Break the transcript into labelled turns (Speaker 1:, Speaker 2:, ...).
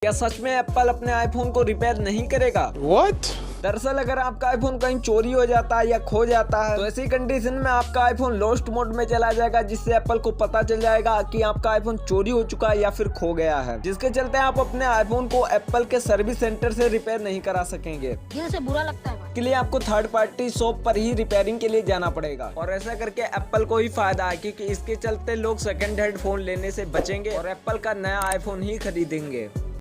Speaker 1: क्या सच में एप्पल अपने आईफोन को रिपेयर नहीं करेगा?
Speaker 2: What?
Speaker 1: दरअसल अगर आपका आईफोन कहीं चोरी हो जाता है या खो जाता है तो ऐसी कंडीशन में आपका आईफोन लॉस्ट मोड में चला जाएगा, जिससे एप्पल को पता चल जाएगा कि आपका आईफोन चोरी हो चुका है या फिर खो गया है, जिसके चलते आप अपने आईफोन को एप्पल के सर्विस सेंटर से रिपेयर नहीं करा सकेंगे।
Speaker 3: दिल से बुरा लगता है।
Speaker 1: इसके लिए आपको थर्ड पार्टी शॉप पर ही रिपेयरिंग के लिए जाना पड़ेगा और ऐसा करके एप्पल को ही फायदा है, क्योंकि इसके चलते लोग सेकंड हैंड फोन लेने से बचेंगे और एप्पल का नया आईफोन ही खरीदेंगे।